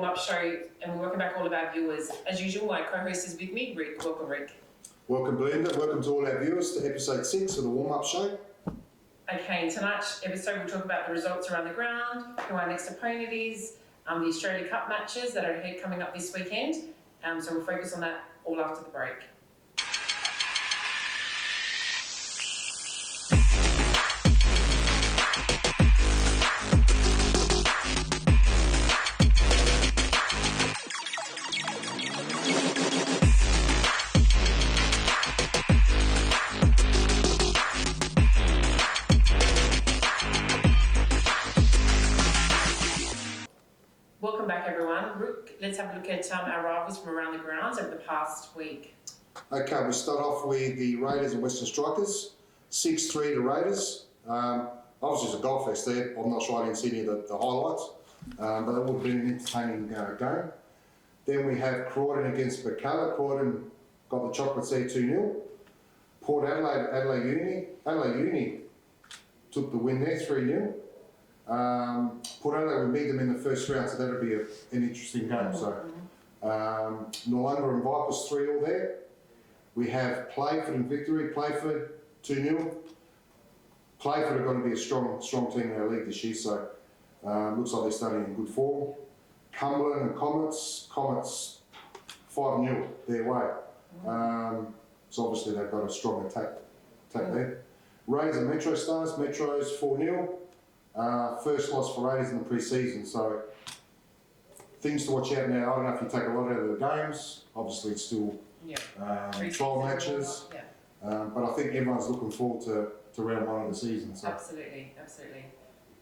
warm-up show, and we're welcome back all of our viewers. As usual, my co-host is with me, Rick. Welcome, Rick. Welcome, Belinda. Welcome to all our viewers to episode 6 of the warm-up show. Okay, in tonight's episode, we'll talk about the results around the ground, who our next opponent is, the Australia Cup matches that are coming up this weekend. So we'll focus on that all after the break. Welcome back, everyone. Rook, let's have a look at our rivals from around the grounds over the past week. Okay, we start off with the Raiders and Western Strikers. 6-3 to Raiders. Obviously, it's a goal fest there. I'm not sure I didn't see any of the highlights, but it would have been an entertaining game. Then we have Croydon against Bacala. Croydon got the chocolates there 2-0. Port Adelaide Uni took the win there 3-0. Port Adelaide will meet them in the first round, so that'll be an interesting game. So, Noongar and Vipers 3-0 there. We have Playford and Victory. Playford 2-0. Playford are going to be a strong team in our league this year, so looks like they're starting in good form. Cumberland and Comets 5-0 their way. So obviously they've got a strong attack there. Raiders and Metro Stars. Metro's 4-0. First loss for Raiders in the pre-season, so things to watch out now. I don't know if you take a lot out of the games. Obviously, it's still trial matches, but I think everyone's looking forward to round 1 of the season. So. Absolutely.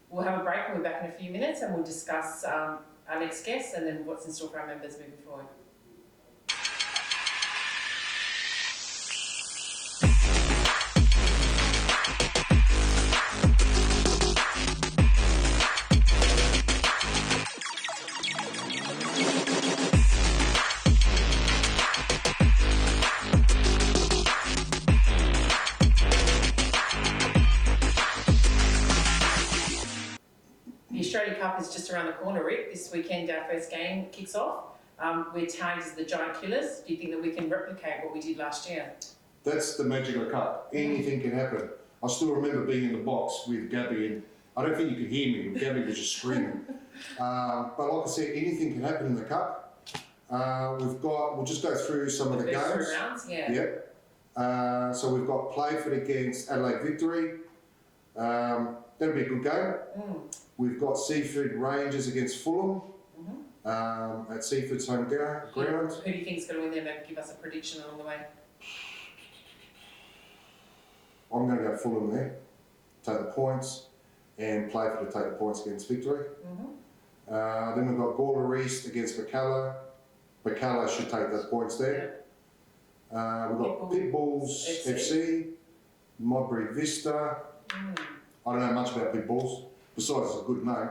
We'll have a break and we're back in a few minutes and we'll discuss our next guest and then what's in store for our members moving forward. The Australia Cup is just around the corner, Rick. This weekend, our first game kicks off. We're tagged as the Giant Killers. Do you think that we can replicate what we did last year? That's the magic of the cup. Anything can happen. I still remember being in the box with Gabby, and I don't think you could hear me, but Gabby was just screaming. But like I said, anything can happen in the cup. We'll just go through some of the games. First 3 rounds, yeah. Yep. So we've got Playford against Adelaide Victory. That'll be a good game. We've got Seaford Rangers against Fulham at Seaford's home ground. Who do you think's going to win there? Maybe give us a prediction along the way. I'm going to go Fulham there, take the points, and Playford to take the points against Victory. Then we've got Gawler East against Bacala. Bacala should take the points there. We've got Pitbulls FC, Modbury Vista. I don't know much about Pitbulls, besides it's a good name.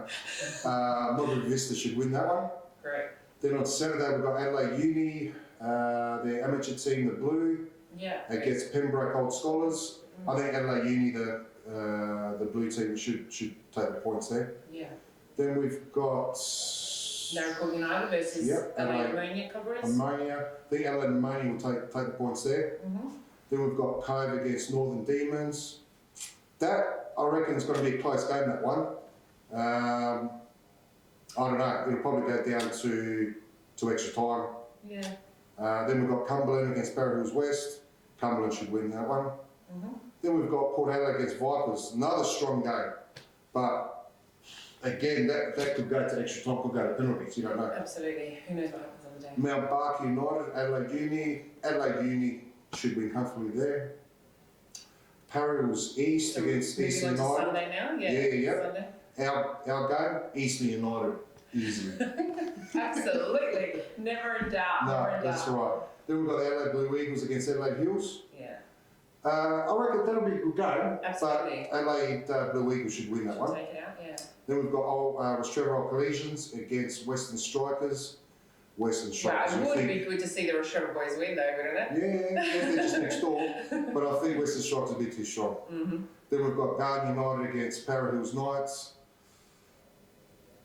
Modbury Vista should win that one. Great. Then on Saturday we've got Adelaide Uni, their amateur team, the Blue, against Pembroke Old Scholars. I think Adelaide Uni, the Blue team, should take the points there. Yeah. Then we've got Narrabeen United versus Adelaide Ammonia Cobras. Ammonia. I think Adelaide Ammonia will take the points there. Then we've got Cove against Northern Demons. That, I reckon, is going to be a close game, that one. I don't know. It'll probably go down to extra time. Yeah. Then we've got Cumberland against Barrow Hills West. Cumberland should win that one. Then we've got Port Adelaide against Vipers. Another strong game. But again, that could go to extra time, could go to penalties. You don't know. Absolutely. Who knows what happens on the day? Mount Barker United, Adelaide Uni. Adelaide Uni should win comfortably there. Parrils East against Eastern United. Sunday now? Yeah. Sunday. Our game, Eastern United, easily. Absolutely. Never in doubt. No, that's right. Then we've got the Adelaide Blue Eagles against Adelaide Hills. Yeah. I reckon that'll be a good game. Absolutely. But Adelaide Blue Eagles should win that one. Take it out, yeah. Then we've got Rostreville Collisions against Western Strikers. Western Strikers. It would be good to see the Rostreville boys win, though, wouldn't it? Yeah, they're just next door. But I think Western Strikers will be too strong. Then we've got Garden United against Para Hills Knights.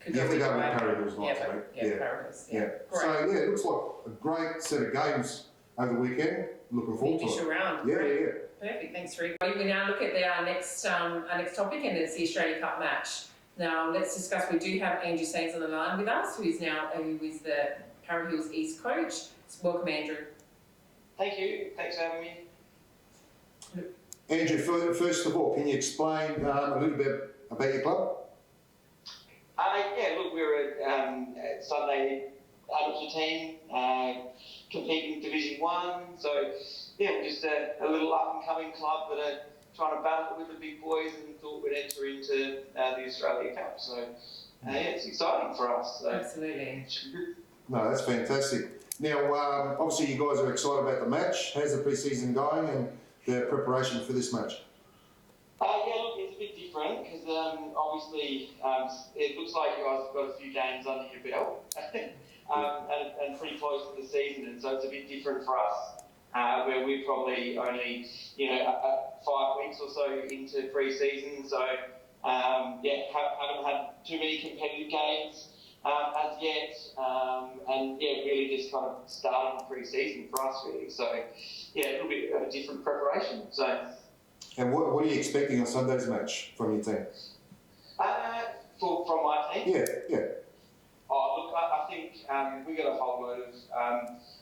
Could You have to either go with way. Parry Hills Yeah, nights, I think. yeah, Parry Hills. Yeah. Great. So yeah, it looks like a great set of games over the weekend. Looking The forward to initial it. round. Yeah, Great. yeah. Perfect. Thanks, Rick. We now look at our next topic, and it's the Australia Cup match. Now let's discuss. We do have Andrew Sains on the line with us, who is the Parry Hills East coach. So welcome, Andrew. Thank you. Thanks for having me. Andrew, first of all, can you explain a little bit about your club? Yeah, look, we're a Sunday amateur team competing Division 1. So, yeah, we're just a little up-and-coming club that are trying to battle with the big boys and thought we'd enter into the Australia Cup. So, yeah, it's exciting for us. So. Absolutely. No, that's fantastic. Now, obviously, you guys are excited about the match. How's the pre-season going and the preparation for this match? Yeah, look, it's a bit different because obviously it looks like you guys have got a few games under your belt and pretty close to the season, and so it's a bit different for us where we're probably only 5 weeks or so into pre-season, so haven't had too many competitive games as yet, and yeah, really just kind of starting pre-season for us really. So yeah, a little bit of a different preparation. So. And what are you expecting on Sunday's match from your team? From my team? Yeah. Oh, look, I think we've got a whole load of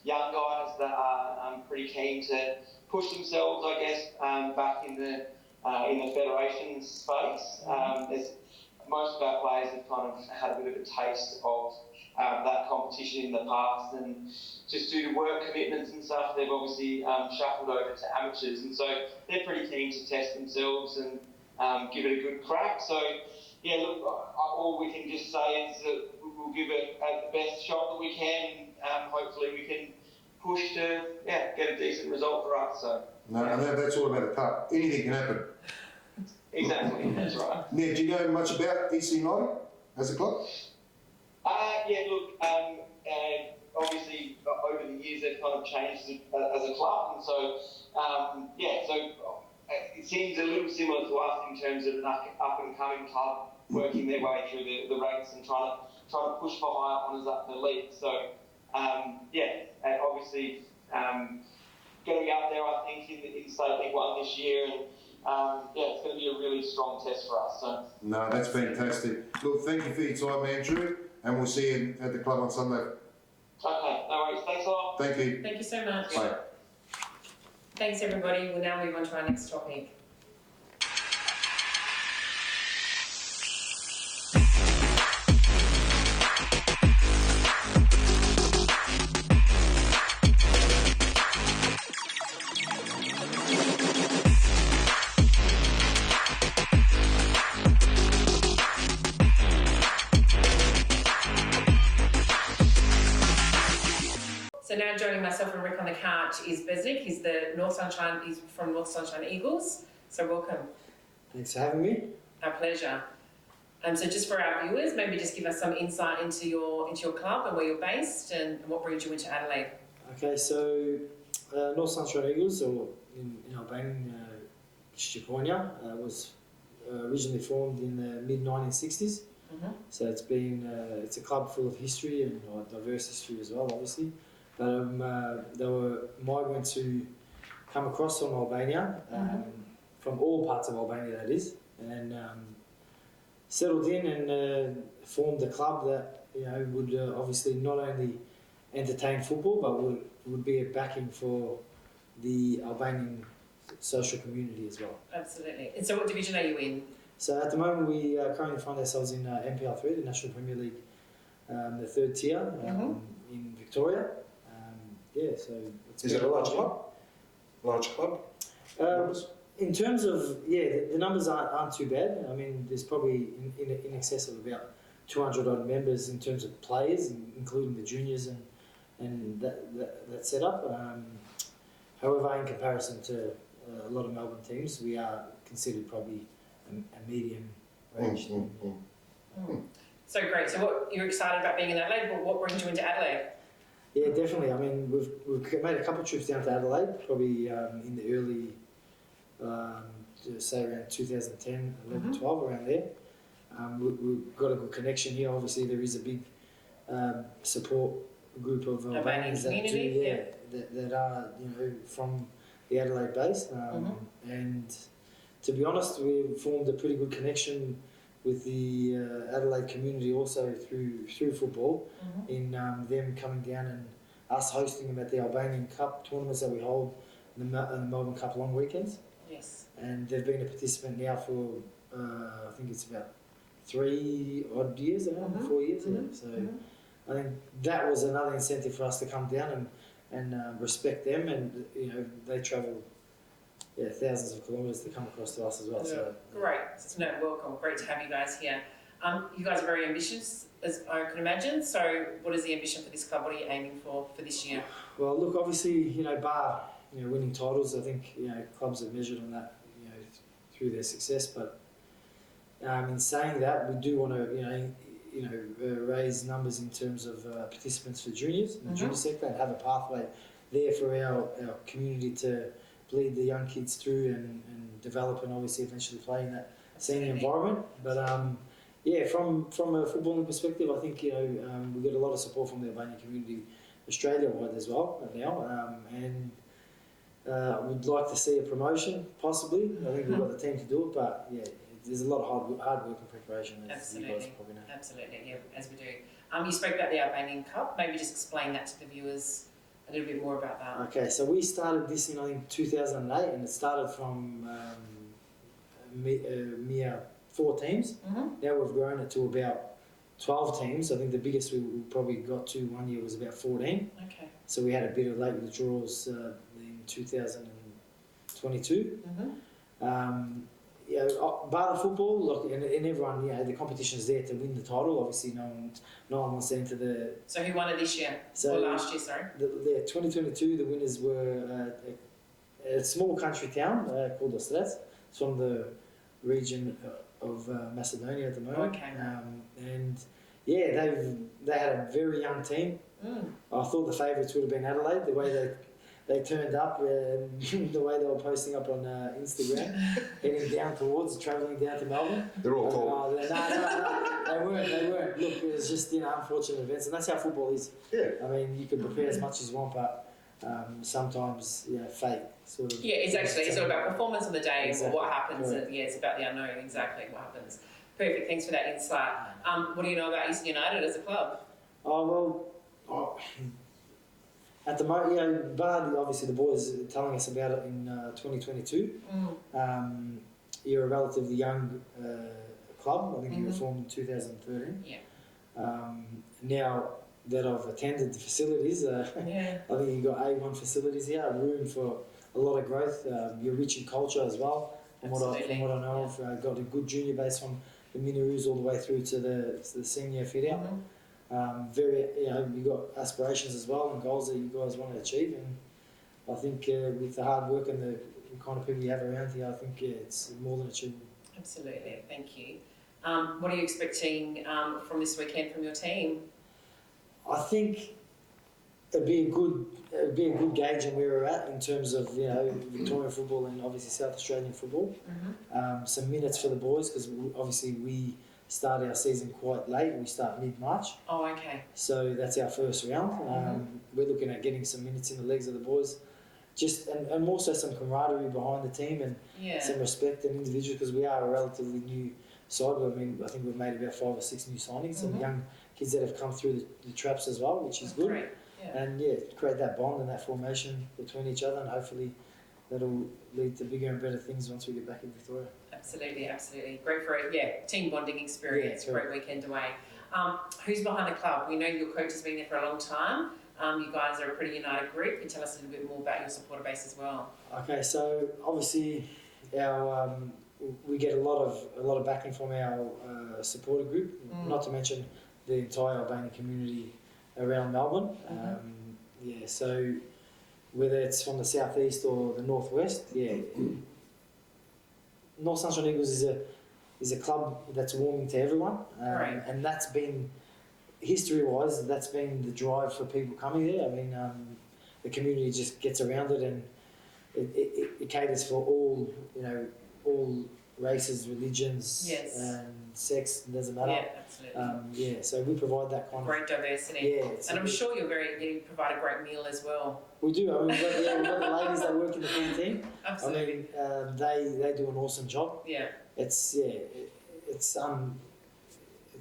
young guys that are pretty keen to push themselves, I guess, back in the federation space. Most of our players have kind of had a bit of a taste of that competition in the past, and just due to work commitments and stuff, they've obviously shuffled over to amateurs, and so they're pretty keen to test themselves and give it a good crack. So, yeah, look, all we can just say is that we'll give it the best shot that we can, and hopefully we can push to get a decent result for us. So. No, and that's all about the cup. Anything can happen. Exactly, that's right. Now, do you know much about EC United as a club? Yeah, look, obviously over the years they've kind of changed as a club, and so it seems a little similar to us in terms of an up and coming club working their way through the ranks and trying to push for higher honours up the league. So and obviously going to be up there, I think, in State League 1 this year, and it's going to be a really strong test for us. So. No, that's fantastic. Look, thank you for your time, Andrew, and we'll see you at the club on Sunday. Okay, no worries. Thanks a lot. Thank you. Thank you so much. Bye. Thanks, everybody. We'll now move on to our next topic. So now joining myself and Rick on the couch is Besnick. He's from North Sunshine Eagles. So welcome. Thanks for having me. Our pleasure. So just for our viewers, maybe just give us some insight into your club and where you're based and what brings you into Adelaide. Okay, so North Sunshine Eagles, or in Albanian, Victorian, was originally formed in the mid-1960s. Mm-hmm. So it's a club full of history and diverse history as well, obviously. But they were migrants who come across from Albania, from all parts of Albania, that is, and settled in and formed a club that would obviously not only entertain football, but would be a backing for the Albanian social community as well. Absolutely. And so what division are you in? So at the moment we currently find ourselves in NPL3, the National Premier League, the third tier in Victoria. So Is it a large club? Large club? In terms of, the numbers aren't too bad. I mean, there's probably in excess of about 200 odd members in terms of players, including the juniors and that setup. However, in comparison to a lot of Melbourne teams, we are considered probably a medium range. So great. So what you're excited about being in Adelaide, but what brings you into Adelaide? Yeah, definitely. I mean, we've made a couple of trips down to Adelaide, probably in the early, say around 2010, 11, 12, around there. we've got a good connection here. Obviously, there is a big support group of Albanians that that are from the Adelaide base, and to be honest, we've formed a pretty good connection with the Adelaide community also through football, in them coming down and us hosting them at the Albanian Cup tournaments that we hold in the Melbourne Cup long weekends. Yes. And they've been a participant now for I think it's about 3 odd years now, 4 years. So I think that was another incentive for us to come down and respect them, and they travel thousands of kilometres to come across to us as well. So great. It's welcome. Great to have you guys here. You guys are very ambitious, as I can imagine. So, what is the ambition for this club? What are you aiming for this year? Well, look, obviously, bar winning titles, I think clubs are measured on that through their success. But in saying that, we do want to raise numbers in terms of participants for juniors in the junior sector, and have a pathway there for our community to bleed the young kids through and develop, and obviously eventually play in that senior environment. But from a footballing perspective, I think we get a lot of support from the Albanian community Australia-wide as well now, and we'd like to see a promotion possibly. I think we've got the team to do it, but there's a lot of hard work and preparation, as you guys probably know. Absolutely, as we do. You spoke about the Albanian Cup. Maybe just explain that to the viewers a little bit more about that. Okay, so we started this in, I think, 2008, and it started from mere 4 teams. Now we've grown it to about 12 teams. I think the biggest we probably got to one year was about 14. Okay. So we had a bit of late withdrawals in 2022. Bar the football, look, and everyone, the competition's there to win the title. Obviously, no one wants to enter the. So who won it this year? Or last year, sorry. The 2022, the winners were a small country town called Ostras. It's from the region of Macedonia at the moment. Okay. And they had a very young team. I thought the favourites would have been Adelaide, the way they turned up, the way they were posting up on Instagram, heading down travelling down to Melbourne. They're all cold. No, they weren't. Look, it was just unfortunate events, and that's how football is. Yeah. I mean, you can prepare as much as you want, but sometimes fate sort of. Yeah, exactly. It's all about performance on the day, Exactly. or what happens. And, it's about the unknown. Exactly what happens. Perfect. Thanks for that insight. What do you know about Eastern United as a club? At the moment, Bard, obviously the boys are telling us about it in 2022. You're a relatively young club. I think you were formed in 2013. Yeah. Now that I've attended the facilities, I think you've got A1 facilities here, room for a lot of growth. You're rich in culture as well. From what I know of, got a good junior base from the Miniroos all the way through to the senior fit out. You've got aspirations as well and goals that you guys want to achieve, and I think with the hard work and the kind of people you have around here, I think it's more than achievable. Absolutely, thank you. What are you expecting from this weekend from your team? I think it'd be a good gauge on where we're at in terms of Victorian football and obviously South Australian football. Some minutes for the boys, because obviously we start our season quite late. We start mid-March. Oh, okay. So that's our first round. We're looking at getting some minutes in the legs of the boys, and also some camaraderie behind the team, and some respect and individuals, because we are a relatively new side. I think we've made about 5 or 6 new signings, some young kids that have come through the traps as well, which is good. Great. Yeah. And create that bond and that formation between each other, and hopefully that'll lead to bigger and better things once we get back in Victoria. Absolutely. Great for team bonding experience, great weekend away. Who's behind the club? We know your coach has been there for a long time. You guys are a pretty united group. Can you tell us a little bit more about your supporter base as well? Okay, so obviously we get a lot of backing from our supporter group, not to mention the entire Albanian community around Melbourne. So whether it's from the southeast or the northwest, North Sunshine Eagles is a club that's warming to everyone, and that's been, history-wise, that's been the drive for people coming there. I mean, the community just gets around it, and it caters for all races, religions, Yes. and sex. It doesn't matter. Yeah, absolutely. So we provide that kind Great diversity. Yeah, And I'm sure you provide a great meal as well. We do. I mean, we've got the ladies that work in the canteen. Absolutely. I mean, they do an awesome job. Yeah. It's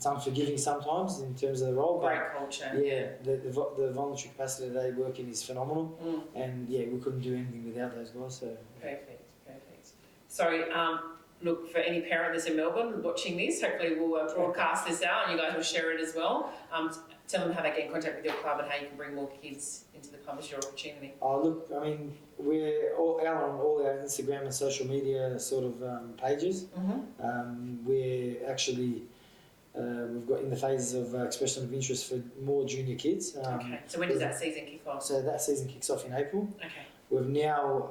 unforgiving sometimes in terms of the role. Great culture. Yeah, the voluntary capacity that they work in is phenomenal, and we couldn't do anything without those guys. So perfect. So, look, for any parent that's in Melbourne watching this, hopefully we'll broadcast this out, and you guys will share it as well. Tell them how they get in contact with your club and how you can bring more kids into the club as your opportunity. Oh, look, I mean, we're out on all our Instagram and social media sort of pages. We're actually. We've got in the phases of expression of interest for more junior kids. Okay, so when does that season kick off? So that season kicks off in April. Okay. We've now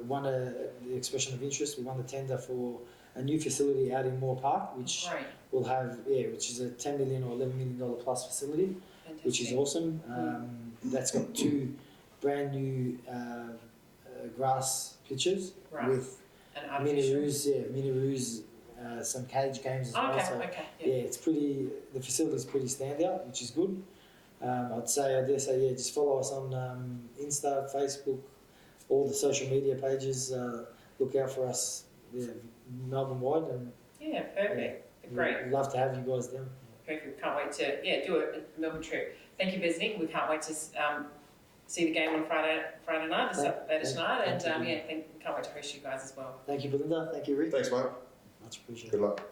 won the expression of interest. We won the tender for a new facility out in Moore Park, which will have, which is a $10 million or $11 million plus facility, Fantastic. which is awesome. That's got 2 brand new grass pitches with mini roos, some cage games as well. So, it's pretty. The facility is pretty standout, which is good. I dare say, just follow us on Insta, Facebook, all the social media pages. Look out for us, Melbourne wide, and perfect. Great. We'd love to have you guys down. Perfect. Can't wait to do a Melbourne trip. Thank you, Besnick. We can't wait to see the game on Friday night, the latest night, and can't wait to host you guys as well. Thank you, Belinda. Thank you, Rick. Thanks, mate. Much appreciated. Good luck.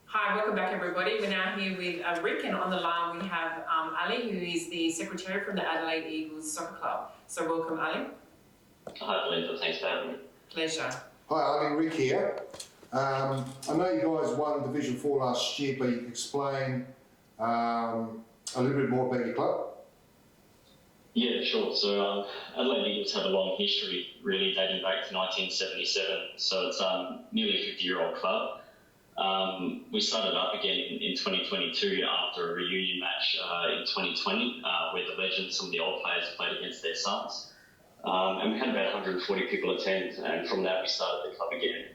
Hi, welcome back everybody. We're now here with Rick, and on the line we have Ali, who is the secretary from the Adelaide Eagles Soccer Club. So welcome, Ali. Hi, Belinda. Thanks for having me. Pleasure. Hi, Ali, Rick here. I know you guys won Division 4 last year, but you can explain a little bit more about your club? Yeah, sure. So Adelaide Eagles have a long history, really dating back to 1977. So it's nearly a 50-year-old club. We started up again in 2022 after a reunion match in 2020 where the legends, some of the old players, played against their sons. And we had about 140 people attend, and from that we started the club again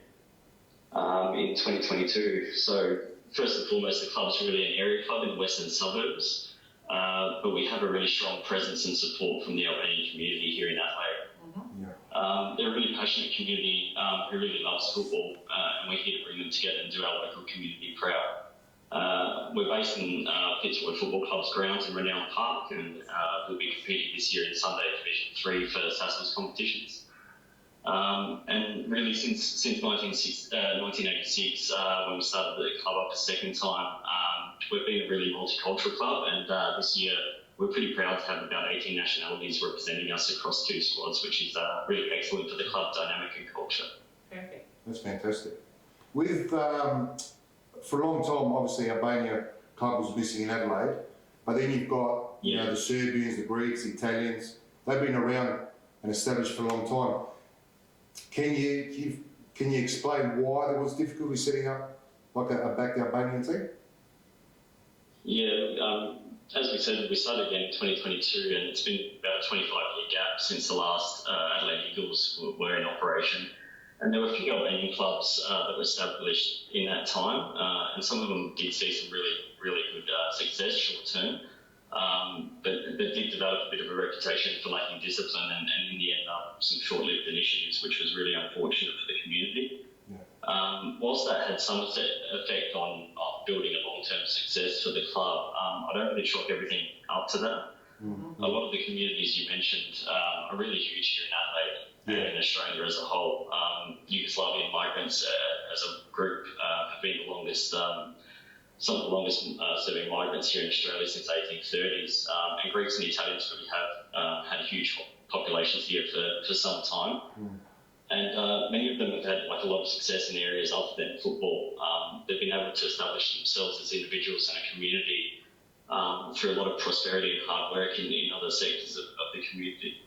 in 2022. So first and foremost, the club's really an area club in the western suburbs, but we have a really strong presence and support from the Albanian community here in Adelaide. They're a really passionate community who really loves football, and we're here to bring them together and do our local community proud. We're based in Fitzroy Football Club's grounds in Renown Park, and we'll be competing this year in Sunday Division 3 for Sassels competitions. And really since 1986, when we started the club up a second time, we've been a really multicultural club, and this year we're pretty proud to have about 18 nationalities representing us across 2 squads, which is really excellent for the club dynamic and culture. Perfect. That's fantastic. With for a long time, obviously, Albania club was missing in Adelaide, but then you've got the Serbians, the Greeks, the Italians. They've been around and established for a long time. Can you explain why there was difficulty setting up like a back Albanian team? Yeah, as we said, we started again in 2022, and it's been about a 25-year gap since the last Adelaide Eagles were in operation. And there were a few Albanian clubs that were established in that time, and some of them did see some really, really good success short term, but they did develop a bit of a reputation for lacking discipline, and in the end, some short-lived initiatives, which was really unfortunate for the community. Whilst that had some effect on building a long-term success for the club, I don't really chalk everything up to that. A lot of the communities you mentioned are really huge here in Adelaide and in Australia as a whole. Yugoslavian migrants as a group have been the longest, some of the longest serving migrants here in Australia since the 1830s. And Greeks and Italians really have had huge populations here for some time. And many of them have had a lot of success in areas other than football. They've been able to establish themselves as individuals and a community through a lot of prosperity and hard work in other sectors of the community.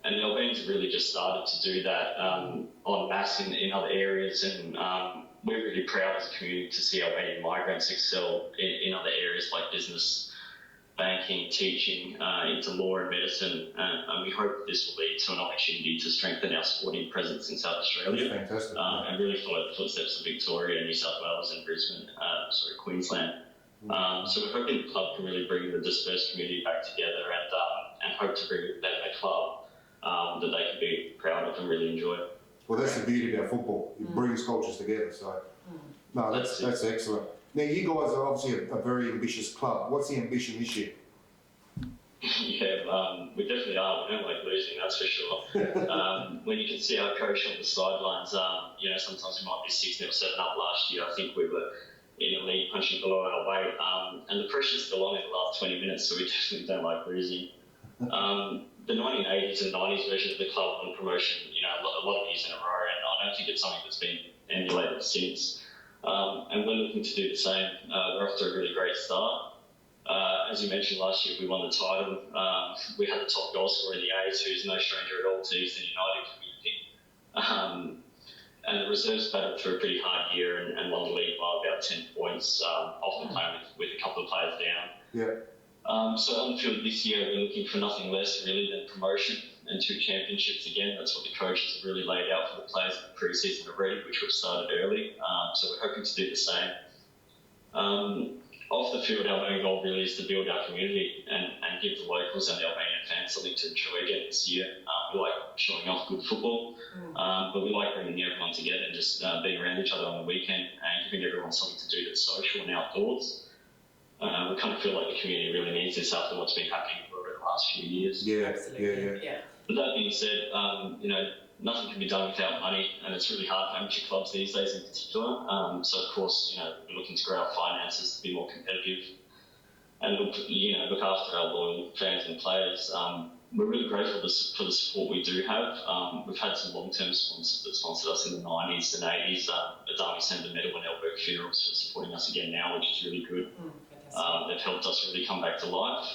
And the Albanians have really just started to do that en masse in other areas, and we're really proud as a community to see Albanian migrants excel in other areas like business, banking, teaching, into law and medicine, and we hope this will lead to an opportunity to strengthen our sporting presence in South Australia. That's fantastic. And really follow the footsteps of Victoria, New South Wales and Brisbane, Queensland. So we're hoping the club can really bring the dispersed community back together and hope to bring them a club that they can be proud of and really enjoy. Well, that's the beauty about football. It brings cultures together. So, no, that's excellent. Now, you guys are obviously a very ambitious club. What's the ambition this year? Yeah, we definitely are. We don't like losing, that's for sure. When you can see our coach on the sidelines, sometimes we might be 6-0, 7 up last year. I think we were in a league punching below our weight, and the pressure's still on in the last 20 minutes, so we definitely don't like losing. The 1980s and 90s version of the club won promotion, a lot of years in a row, and I don't think it's something that's been emulated since. And we're looking to do the same. We're off to a really great start. As you mentioned last year, we won the title. We had the top goal scorer in the A's, who's no stranger at all to Eastern United community. And the reserves battled through a pretty hard year and won the league by about 10 points, often playing with a couple of players down. Yeah. So on the field this year, we're looking for nothing less really than promotion and 2 championships again. That's what the coaches have really laid out for the players in the pre-season already, which we've started early. So we're hoping to do the same. Off the field, our main goal really is to build our community and give the locals and the Albanian fans something to enjoy again this year. We like showing off good football, but we like bringing everyone together and just being around each other on the weekend and giving everyone something to do that's social and outdoors. We kind of feel like the community really needs this after what's been happening over the last few years. Yeah, Absolutely. Yeah. But that being said, nothing can be done without money, and it's really hard for amateur clubs these days in particular. So of course, we're looking to grow our finances to be more competitive and look after our loyal fans and players. We're really grateful for the support we do have. We've had some long-term sponsors that sponsored us in the 90s and 80s. Adami sent a medal and Albert Funerals for supporting us again now, which is really good. They've helped us really come back to life.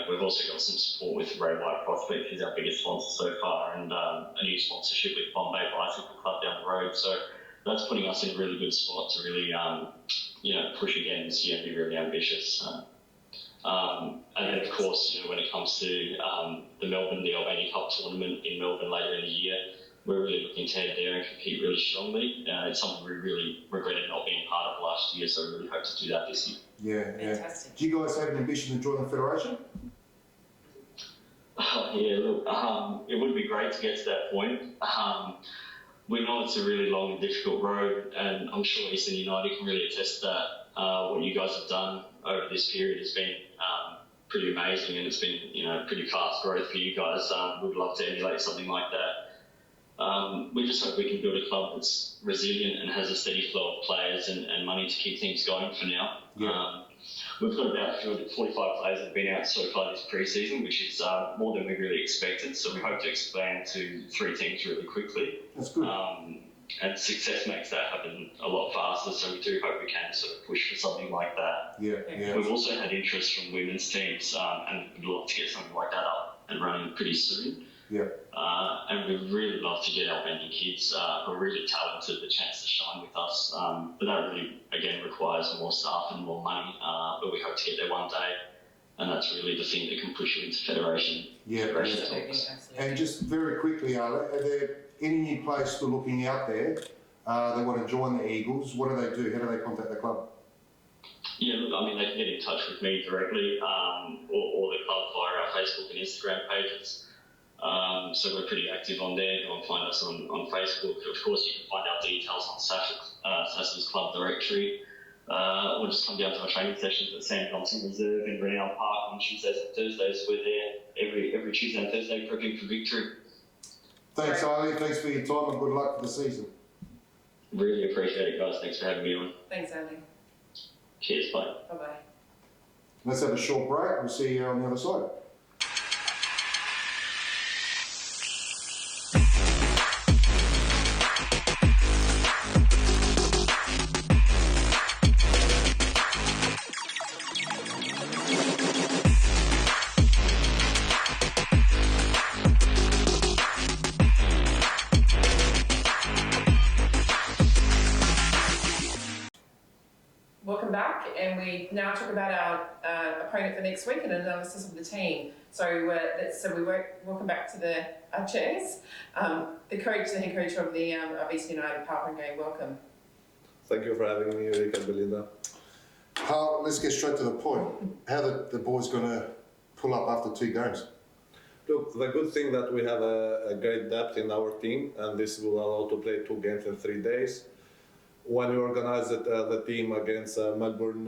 We've also got some support with Ray White Prospect, who's our biggest sponsor so far, and a new sponsorship with Bombay Bicycle Club down the road. So that's putting us in a really good spot to really, push again this year and be really ambitious. And then, of course, when it comes to the Albania Cup tournament in Melbourne later in the year, we're really looking to head there and compete really strongly. It's something we really regretted not being part of last year, so we really hope to do that this year. Yeah. Fantastic. Do you guys have an ambition to join the federation? Look, it would be great to get to that point. We know it's a really long and difficult road, and I'm sure Eastern United can really attest to that. What you guys have done over this period has been pretty amazing, and it's been pretty fast growth for you guys. We'd love to emulate something like that. We just hope we can build a club that's resilient and has a steady flow of players and money to keep things going for now. Yeah. We've got about 45 players that have been out so far this pre-season, which is more than we really expected. So we hope to expand to 3 teams really quickly. That's good. And success makes that happen a lot faster. So we do hope we can sort of push for something like that. Yeah. We've also had interest from women's teams, and we'd love to get something like that up and running pretty soon. Yeah. And we'd really love to get Albanian kids who are really talented the chance to shine with us. But that really, again, requires more staff and more money. But we hope to get there one day. And that's really the thing that can push you into federation. Yeah. Absolutely. And just very quickly, are there any new players still looking out there that want to join the Eagles? What do they do? How do they contact the club? Yeah, look, they can get in touch with me directly or the club via our Facebook and Instagram pages. So we're pretty active on there. Go and find us on Facebook. Of course, you can find our details on Sasha's club directory. Or just come down to our training sessions at Sam Johnson Reserve in Renown Park on Tuesdays and Thursdays. We're there every Tuesday and Thursday prepping for victory. Thanks, Ali. Thanks for your time and good luck for the season. Really appreciate it, guys. Thanks for having me on. Thanks, Ali. Cheers, bye. Bye-bye. Let's have a short break. We'll see you on the other side. welcome back, and we now talk about our opponent for next week and an analysis of the team. So welcome back to our chairs. The head coach of East United, Papa Gay, welcome. Thank you for having me, Rick and Belinda. Let's get straight to the point. How the boys going to pull up after 2 games? Look, the good thing that we have a great depth in our team, and this will allow to play 2 games in 3 days. When we organized the team against Melbourne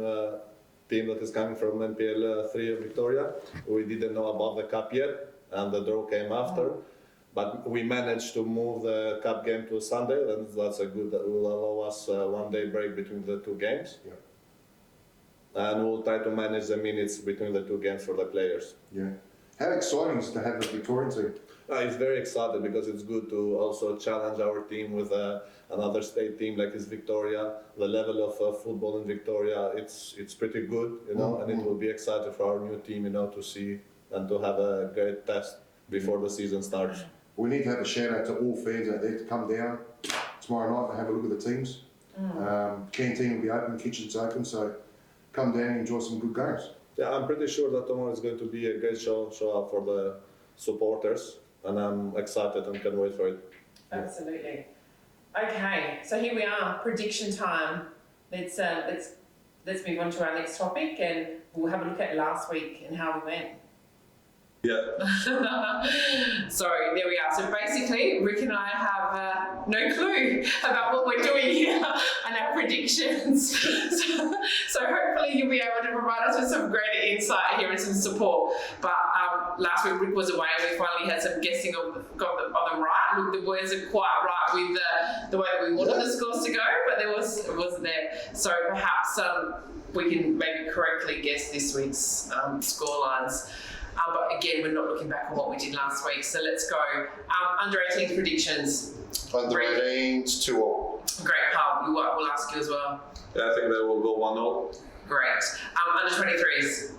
team that is coming from NPL 3 of Victoria, we didn't know about the cup yet, and the draw came after. But we managed to move the cup game to Sunday, and that will allow us 1 day break between the 2 games. Yeah. And we'll try to manage the minutes between the 2 games for the players. Yeah. How exciting is it to have the Victorian team? It's very exciting because it's good to also challenge our team with another state team like is Victoria. The level of football in Victoria, it's pretty good, and it will be exciting for our new team, to see and to have a great test before the season starts. We need to have a shout out to all fans out there to come down tomorrow night and have a look at the teams. Canteen will be open, kitchen's open, so come down and enjoy some good games. Yeah, I'm pretty sure that tomorrow is going to be a great show up for the supporters, and I'm excited and can't wait for it. Absolutely. Okay, so here we are, prediction time. Let's move on to our next topic, and we'll have a look at last week and how we went. Yeah. So there we are. So basically, Rick and I have no clue about what we're doing here and our predictions. So hopefully you'll be able to provide us with some greater insight here and some support. But last week Rick was away and we finally had some guessing of them right. Look, the boys are quite right with the way that we wanted the scores to go, but it wasn't there. So perhaps we can maybe correctly guess this week's score lines. But again, we're not looking back on what we did last week. So let's go. Under 18 predictions. Under 18s, 2-all. Great, Paul. We'll ask you as well. Yeah, I think they will go 1-0. Great. Under 23s.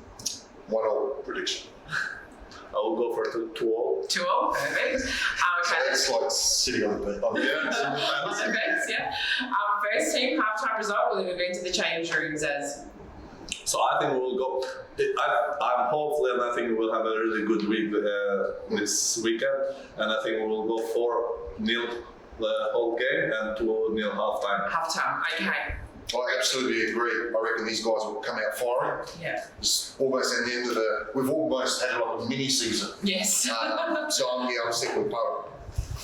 1-all prediction. I will go for 2-0. 2-all. Perfect. So that's like sitting on the On the fence, yeah. First team halftime result. We're going to go into the change rooms as. So I think we'll go. I'm hopeful, and I think we will have a really good week this weekend. And I think we will go 4-0 the whole game and 2-0 halftime. Halftime. Okay. I absolutely agree. I reckon these guys will come out firing. Yeah. It's almost at the end of we've almost had like a mini season. Yes. So I'm sick with both.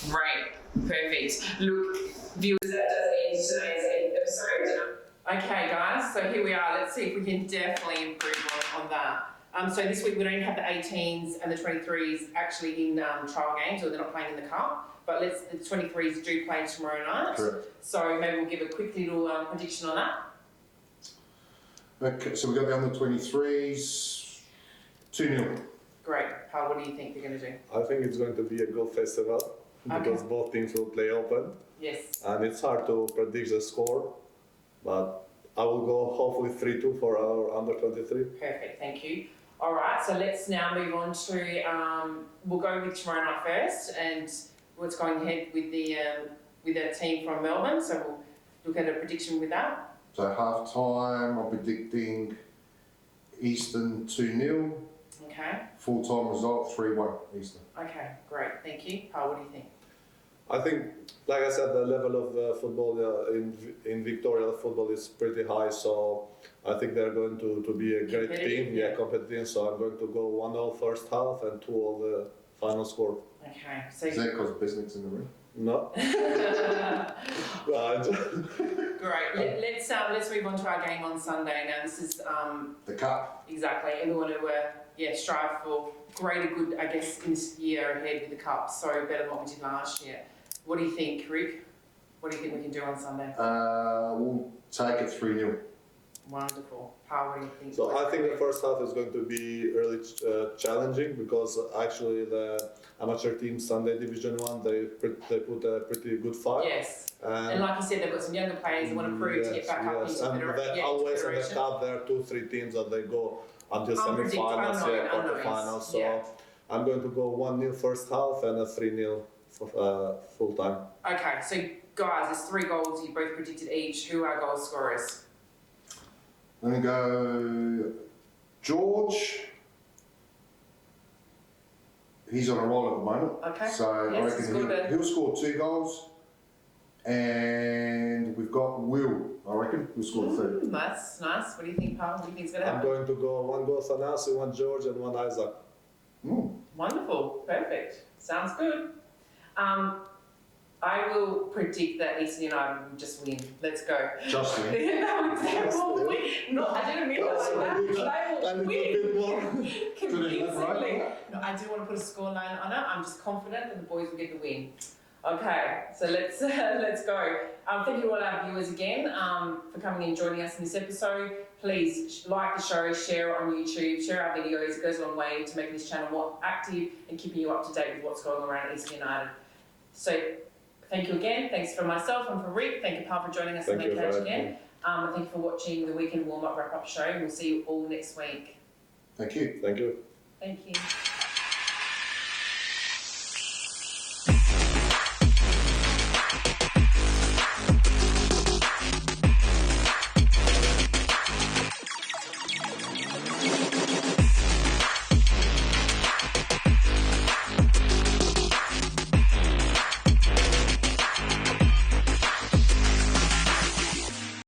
Great. Perfect. Look, viewers, that does end today's episode. Okay, guys, so here we are. Let's see if we can definitely improve on that. So this week we don't have the 18s and the 23s actually in trial games, or they're not playing in the cup. But the 23s do play tomorrow night. Correct. So maybe we'll give a quick little prediction on that. Okay, so we've got the under 23s, 2-0. Great. Paul, what do you think they're going to do? I think it's going to be a good festival because both teams will play open. Yes. And it's hard to predict the score, but I will go hopefully 3-2 for our under 23. Perfect, thank you. All right, so let's now move on to, we'll go with tomorrow night first and what's going ahead with our team from Melbourne. So we'll look at a prediction with that. So half time, I'm predicting Eastern 2-0. Okay. Full time result 3-1 Eastern. Okay, great, thank you. Paul, what do you think? I think, like I said, the level of football in Victoria, football is pretty high, so I think they're going to be a great team. Yeah, competitive. So I'm going to go 1-0 first half and 2-0 the final score. Okay, so Is that because Bisnick's in the room? No. great. Let's move on to our game on Sunday. Now this is The cup. exactly, and we want to strive for greater good, I guess, in this year ahead with the cup. So better than what we did last year. What do you think, Rick? What do you think we can do on Sunday? We'll take it 3-0. Wonderful. Paul, what do you think? So I think the first half is going to be really challenging because actually the amateur team Sunday Division 1 they put a pretty good fight. Yes. And like you said, they've got some younger players that want to prove to get back up into and always in the cup there are 2-3 teams that they go until semi-finals, quarter-finals. So I'm going to go 1-0 first half and a 3-0 full time. Okay, so guys, there's 3 goals. You both predicted each. Who are goal scorers? Then we go George. He's on a roll at the moment. Okay. So I Yes, it's reckon good. he'll score 2 goals. And we've got Will, I reckon, who scored 3. Nice. What do you think, Paul? What do you think's going to I'm happen? going to go 1 goal Thanasi, 1 George, and 1 Isaac. Wonderful. Perfect. Sounds good. I will predict that Eastern United will just win. Let's go. Just win. No, they will win. No, I didn't mean it like that. They will win. Convincingly. No, I do want to put a scoreline on it. I'm just confident that the boys will get the win. Okay, so let's go. Thank you all our viewers again for coming and joining us in this episode. Please like the show, share it on YouTube, share our videos. It goes a long way to making this channel more active and keeping you up to date with what's going on around Eastern United. So thank you again. Thanks for myself and for Rick. Thank you, Paul, for joining us on the couch again. And thank you for watching the weekend warm-up wrap-up show. We'll see you all next week. Thank you. Thank you. Thank you.